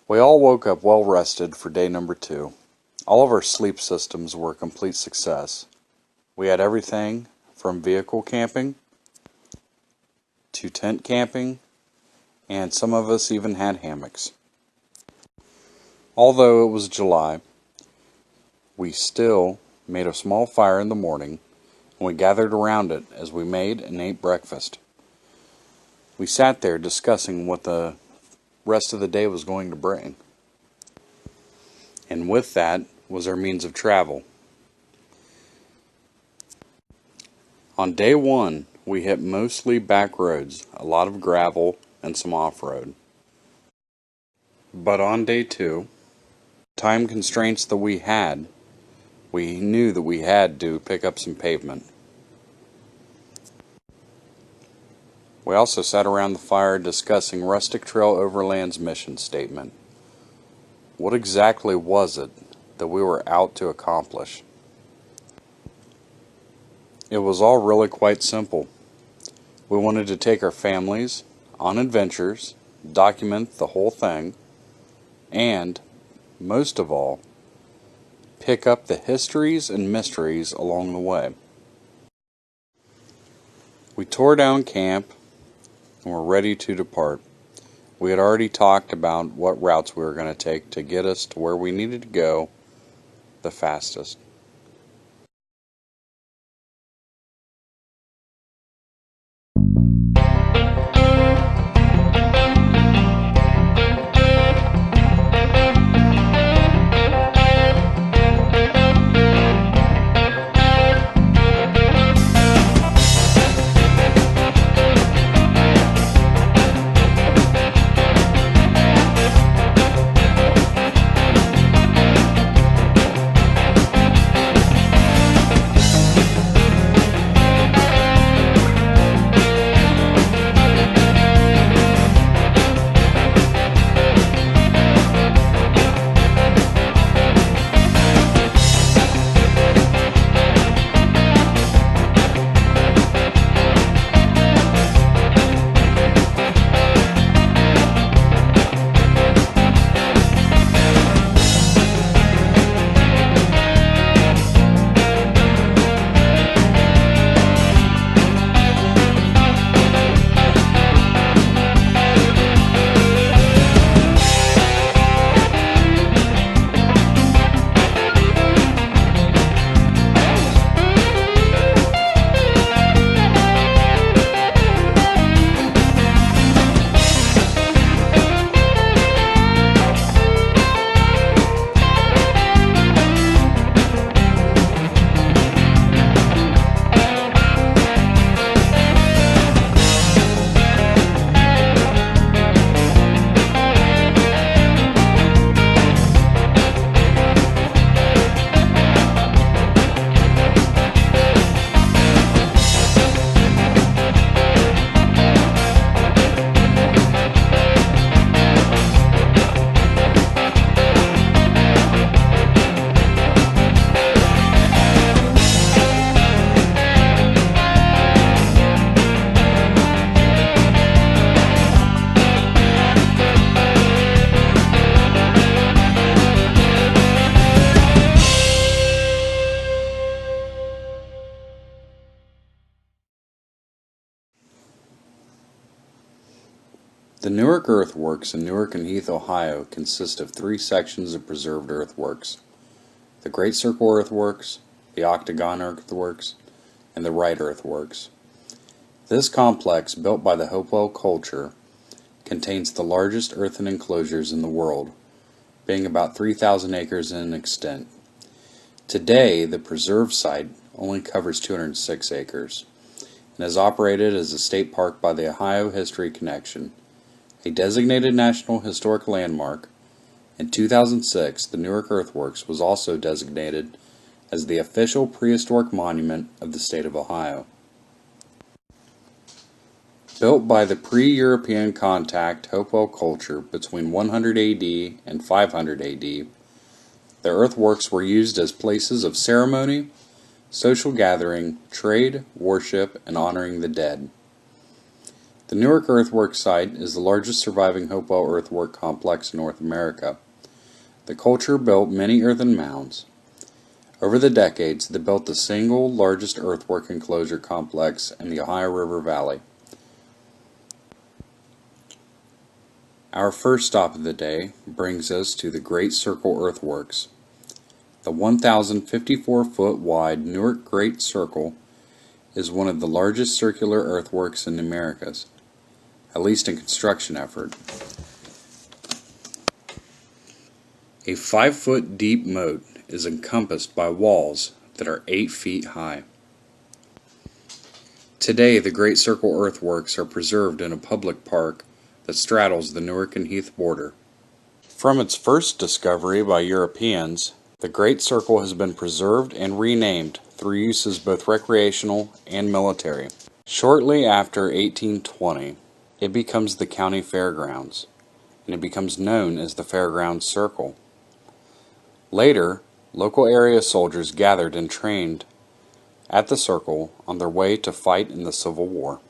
We all woke up well rested for day number 2. All of our sleep systems were a complete success. We had everything from vehicle camping to tent camping, and some of us even had hammocks. Although it was July, we still made a small fire in the morning, and we gathered around it as we made and ate breakfast. We sat there discussing what the rest of the day was going to bring. And with that was our means of travel. On day 1, we hit mostly back roads, a lot of gravel, and some off-road. But on day 2, time constraints that we knew that we had to pick up some pavement. We also sat around the fire discussing Rustic Trail Overland's mission statement. What exactly was it that we were out to accomplish? It was all really quite simple. We wanted to take our families on adventures, document the whole thing, and, most of all, pick up the histories and mysteries along the way. We tore down camp and were ready to depart. We had already talked about what routes we were going to take to get us to where we needed to go the fastest. The Newark Earthworks in Newark and Heath, Ohio consist of 3 sections of preserved earthworks: the Great Circle Earthworks, the Octagon Earthworks, and the Wright Earthworks. This complex, built by the Hopewell culture, contains the largest earthen enclosures in the world, being about 3,000 acres in extent. Today, the preserve site only covers 206 acres and is operated as a state park by the Ohio History Connection, a designated National Historic Landmark. In 2006, the Newark Earthworks was also designated as the official prehistoric monument of the state of Ohio. Built by the pre-European contact Hopewell culture between 100 AD and 500 AD, the earthworks were used as places of ceremony, social gathering, trade, worship, and honoring the dead. The Newark earthwork site is the largest surviving Hopewell earthwork complex in North America. The culture built many earthen mounds. Over the decades, they built the single largest earthwork enclosure complex in the Ohio River Valley. Our first stop of the day brings us to the Great Circle Earthworks. The 1,054-foot wide Newark Great Circle is one of the largest circular earthworks in the Americas, at least in construction effort. A 5-foot deep moat is encompassed by walls that are 8 feet high. Today, the Great Circle earthworks are preserved in a public park that straddles the Newark and Heath border. From its first discovery by Europeans, the Great Circle has been preserved and renamed through uses both recreational and military. Shortly after 1820, it becomes the county fairgrounds, and it becomes known as the Fairgrounds Circle. Later, local area soldiers gathered and trained at the circle on their way to fight in the Civil War.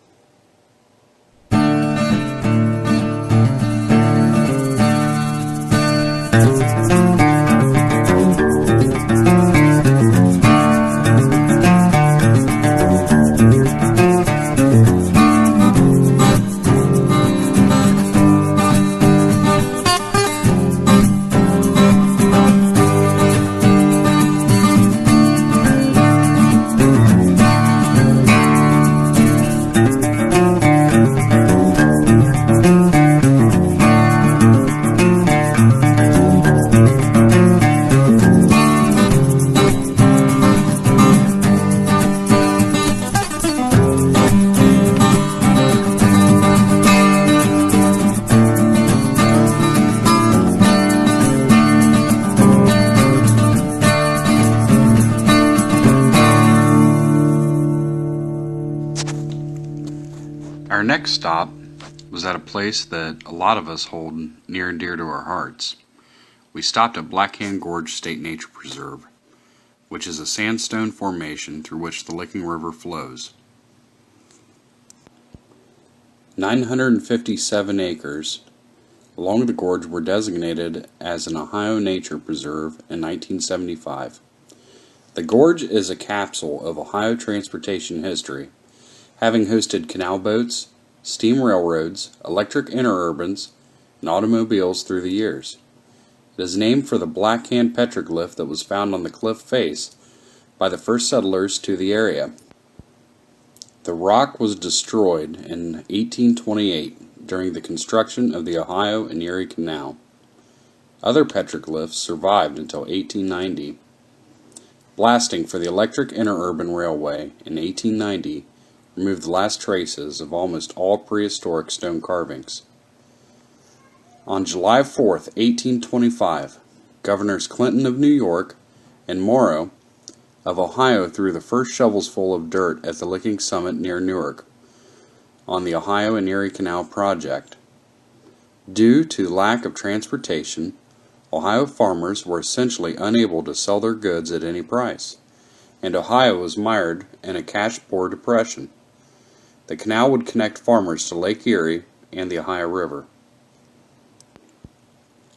Our next stop was at a place that a lot of us hold near and dear to our hearts. We stopped at Black Hand Gorge State Nature Preserve, which is a sandstone formation through which the Licking River flows. 957 acres along the gorge were designated as an Ohio Nature Preserve in 1975. The gorge is a capsule of Ohio transportation history, having hosted canal boats, steam railroads, electric interurbans, and automobiles through the years. It is named for the Black Hand petroglyph that was found on the cliff face by the first settlers to the area. The rock was destroyed in 1828 during the construction of the Ohio and Erie Canal. Other petroglyphs survived until 1890. Blasting for the electric interurban railway in 1890 removed the last traces of almost all prehistoric stone carvings. On July 4, 1825, Governors Clinton of New York and Morrow of Ohio threw the first shovels full of dirt at the Licking Summit near Newark on the Ohio and Erie Canal project. Due to lack of transportation, Ohio farmers were essentially unable to sell their goods at any price, and Ohio was mired in a cash-poor depression. The canal would connect farmers to Lake Erie and the Ohio River.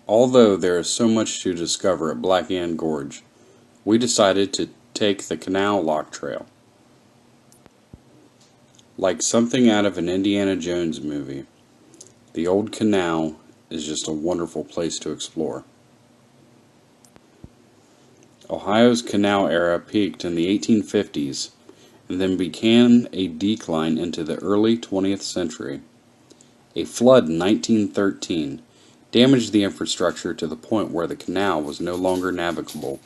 Although there is so much to discover at Black Hand Gorge, we decided to take the Canal Lock Trail. Like something out of an Indiana Jones movie, the old canal is just a wonderful place to explore. Ohio's canal era peaked in the 1850s and then began a decline into the early 20th century. A flood in 1913 damaged the infrastructure to the point where the canal was no longer navigable.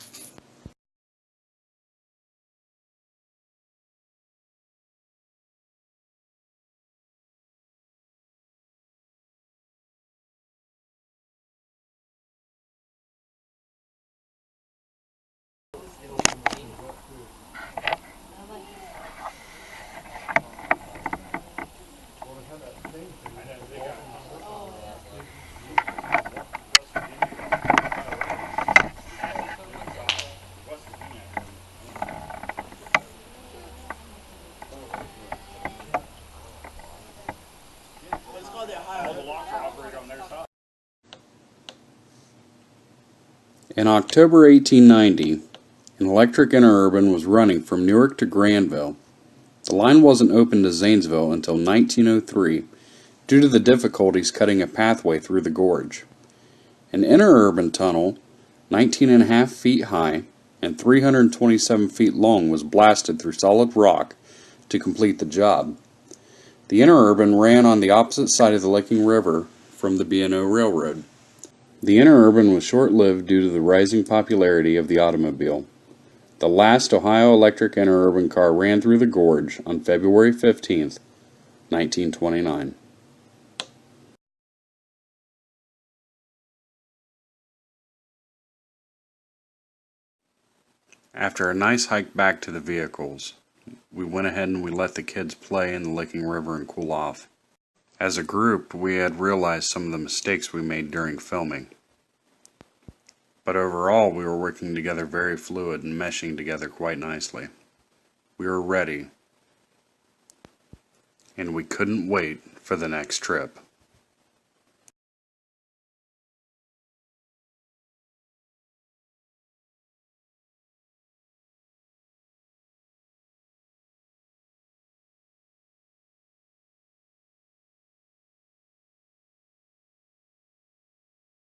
In October 1890, an electric interurban was running from Newark to Granville. The line wasn't opened to Zanesville until 1903 due to the difficulties cutting a pathway through the gorge. An interurban tunnel, 19.5 feet high and 327 feet long, was blasted through solid rock to complete the job. The interurban ran on the opposite side of the Licking River from the B&O Railroad. The interurban was short-lived due to the rising popularity of the automobile. The last Ohio electric interurban car ran through the gorge on February 15, 1929. After a nice hike back to the vehicles, we went ahead and we let the kids play in the Licking River and cool off. As a group, we had realized some of the mistakes we made during filming. But overall, we were working together very fluid and meshing together quite nicely. We were ready, and we couldn't wait for the next trip.